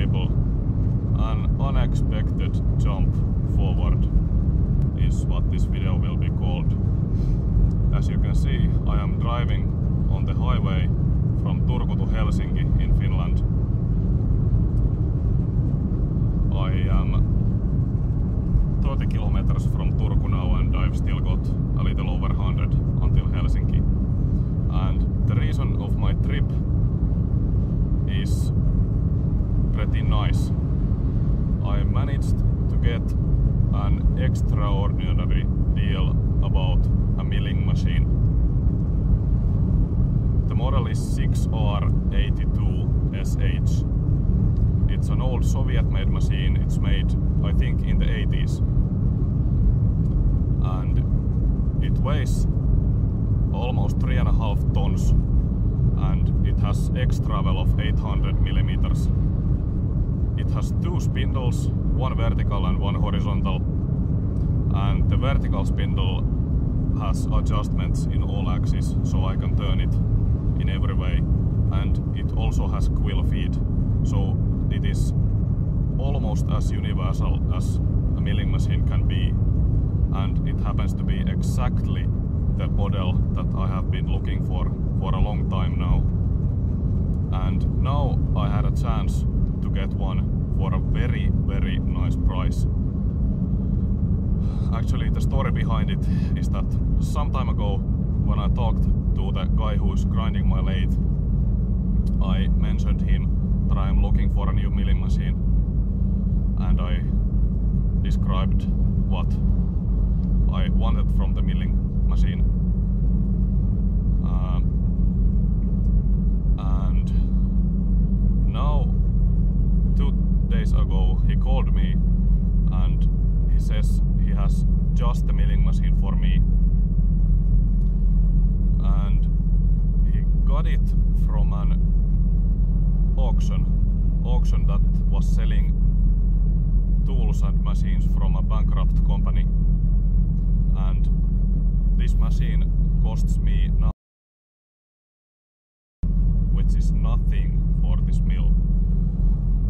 people. An unexpected jump forward is what this video will be called. As you can see, I am driving on the highway from Turku to Helsinki in Finland. I am 30 kilometers from Turku now and I've still got a little over 100 until Helsinki. And the reason of my trip is pretty nice. I managed to get an extraordinary deal about a milling machine. The model is 6R82SH. It's an old Soviet-made machine. It's made, I think, in the 80s. And it weighs almost 3.5 tons and it has X travel of 800 millimeters. It has two spindles, one vertical and one horizontal, and the vertical spindle has adjustments in all axes, so I can turn it in every way, and it also has quill feed, so it is almost as universal as a milling machine can be, and it happens to be exactly the model that I have been looking for a long time now. And now I had a chance to get one for a very, very nice price. Actually, the story behind it is that some time ago, when I talked to the guy who is grinding my lathe, I mentioned him that I am looking for a new milling machine, and I described what I wanted from the milling machine. And now 2 days ago he called me and he says he has just the milling machine for me, and he got it from an auction that was selling tools and machines from a bankrupt company, and this machine costs me now, which is nothing for this mill.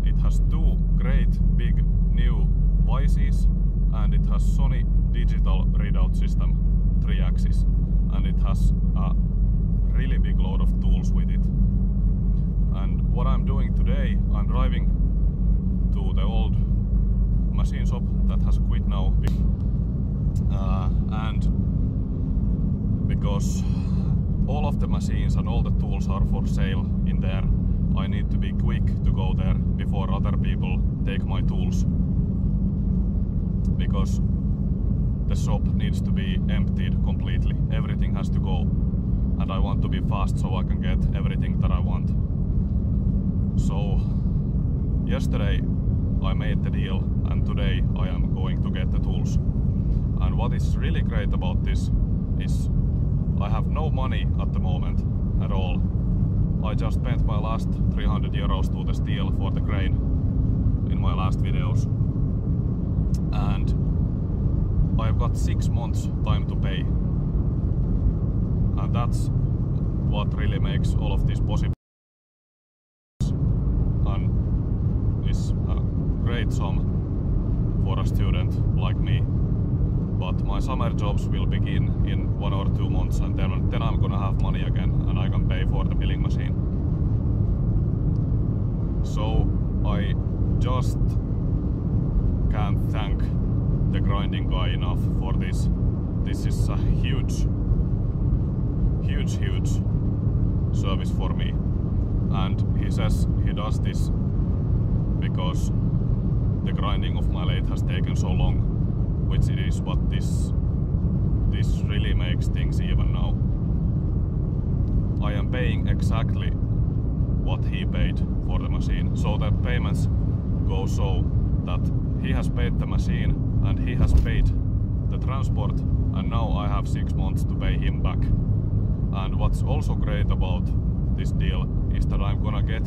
It has two great big new vices, and it has Sony digital readout system, 3 axis, and it has a really big load of tools with it. And what I'm doing today, I'm driving to the old machine shop that has quit now, and because all of the machines and all the tools are for sale in there, I need to be quick to go there before other people take my tools, because the shop needs to be emptied completely. Everything has to go, and I want to be fast so I can get everything that I want. So yesterday I made the deal, and today I am going to get the tools. And what is really great about this is I have no money at the moment at all. I just spent my last 300 euros to the steel for the crane in my last videos, and I've got 6 months time to pay, and that's what really makes all of this possible, and is a great sum for a student like me. But my summer jobs will begin in 1 or 2 months, and then I'm gonna have money again and I can pay for the milling machine. So I just can't thank the grinding guy enough for this. This is a huge service for me. And he says he does this because the grinding of my lathe has taken so long, which it is, but this really makes things even now. I am paying exactly what he paid for the machine, so the payments go so that he has paid the machine and he has paid the transport, and now I have 6 months to pay him back. And what's also great about this deal is that I'm gonna get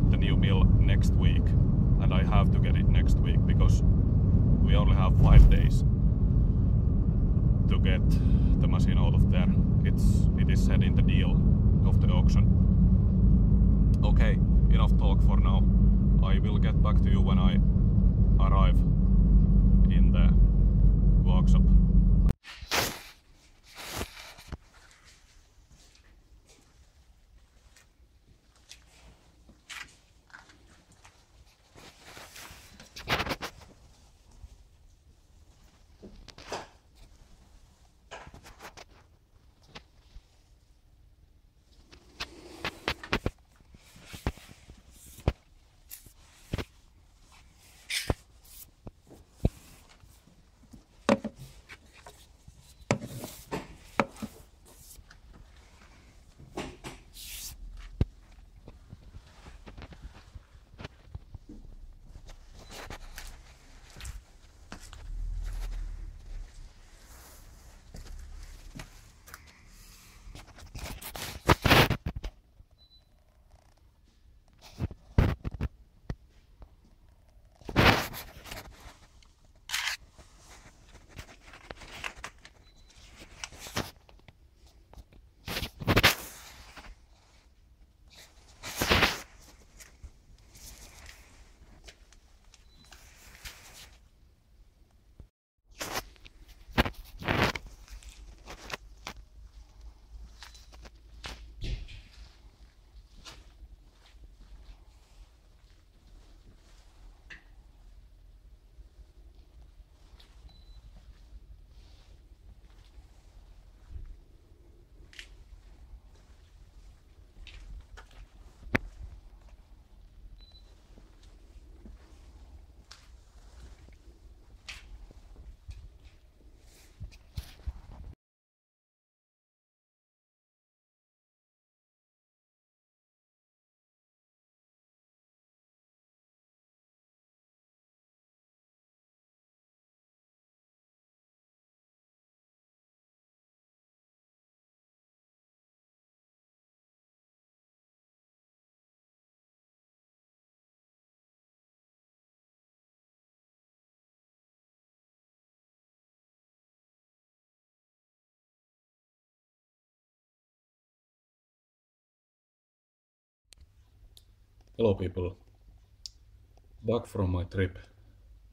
the new mill next week, and I have to get it next week because we only have 5 days to get the machine out of there. It is said in the deal of the auction. Okay, enough talk for now. I will get back to you when I arrive in the workshop. Hello people, back from my trip.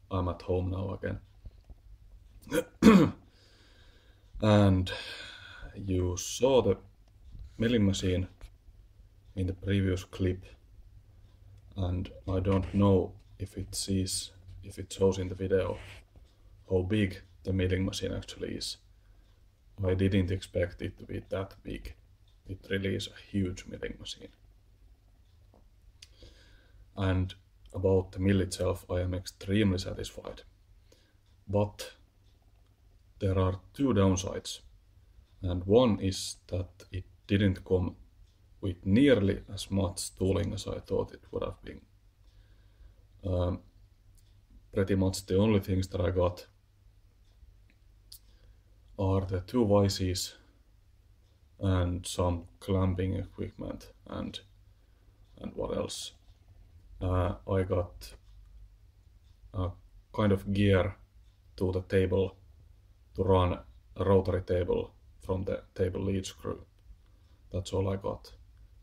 I'm at home now again. And you saw the milling machine in the previous clip, and I don't know if it shows in the video how big the milling machine actually is. I didn't expect it to be that big. It really is a huge milling machine. And about the mill itself, I am extremely satisfied. But there are two downsides, and one is that it didn't come with nearly as much tooling as I thought it would have been. Pretty much the only things that I got are the two vices and some clamping equipment and what else. I got a kind of gear to the table to run a rotary table from the table lead screw. That's all I got.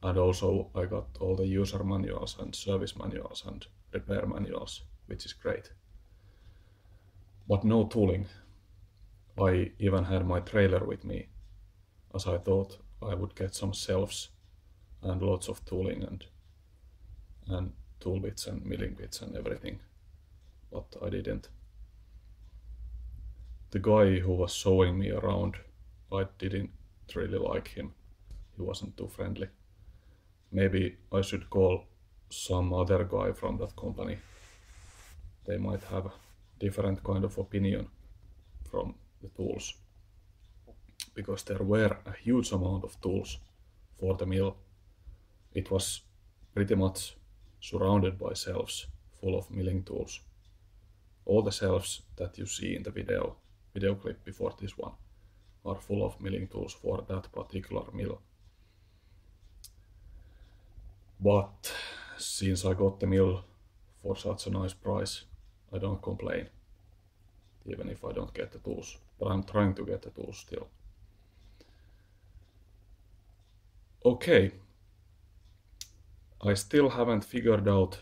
And also I got all the user manuals and service manuals and repair manuals, which is great. But no tooling. I even had my trailer with me, as I thought I would get some shelves and lots of tooling and tool bits and milling bits and everything, but I didn't. The guy who was showing me around, I didn't really like him. He wasn't too friendly. Maybe I should call some other guy from that company. They might have a different kind of opinion from the tools, because there were a huge amount of tools for the mill. It was pretty much surrounded by shelves full of milling tools. All the shelves that you see in the video clip before this one are full of milling tools for that particular mill. But since I got the mill for such a nice price, I don't complain, even if I don't get the tools. But I'm trying to get the tools still. Okay. I still haven't figured out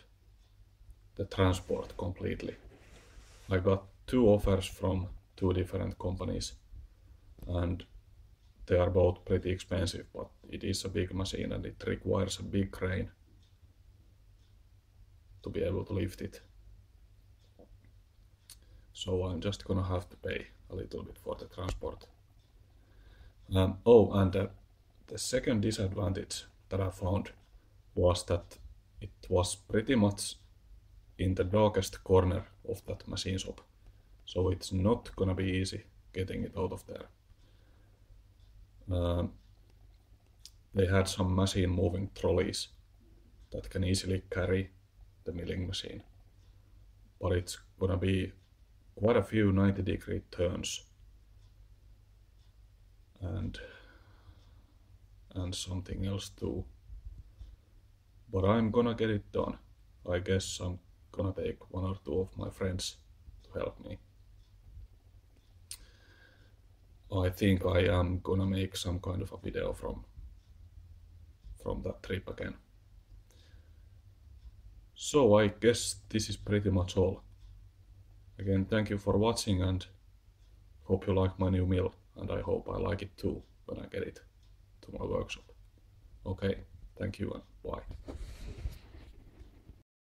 the transport completely. I got 2 offers from 2 different companies, and they are both pretty expensive, but it is a big machine and it requires a big crane to be able to lift it. So I'm just gonna have to pay a little bit for the transport. The second disadvantage that I found was that it was pretty much in the darkest corner of that machine shop. So it's not gonna be easy getting it out of there. They had some machine moving trolleys that can easily carry the milling machine, but it's gonna be quite a few 90-degree turns and something else too. But I'm gonna get it done. I guess I'm gonna take 1 or 2 of my friends to help me. I think I am gonna make some kind of a video from that trip again. So I guess this is pretty much all. Again, thank you for watching and hope you like my new mill, and I hope I like it too when I get it to my workshop. Okay, thank you and bye.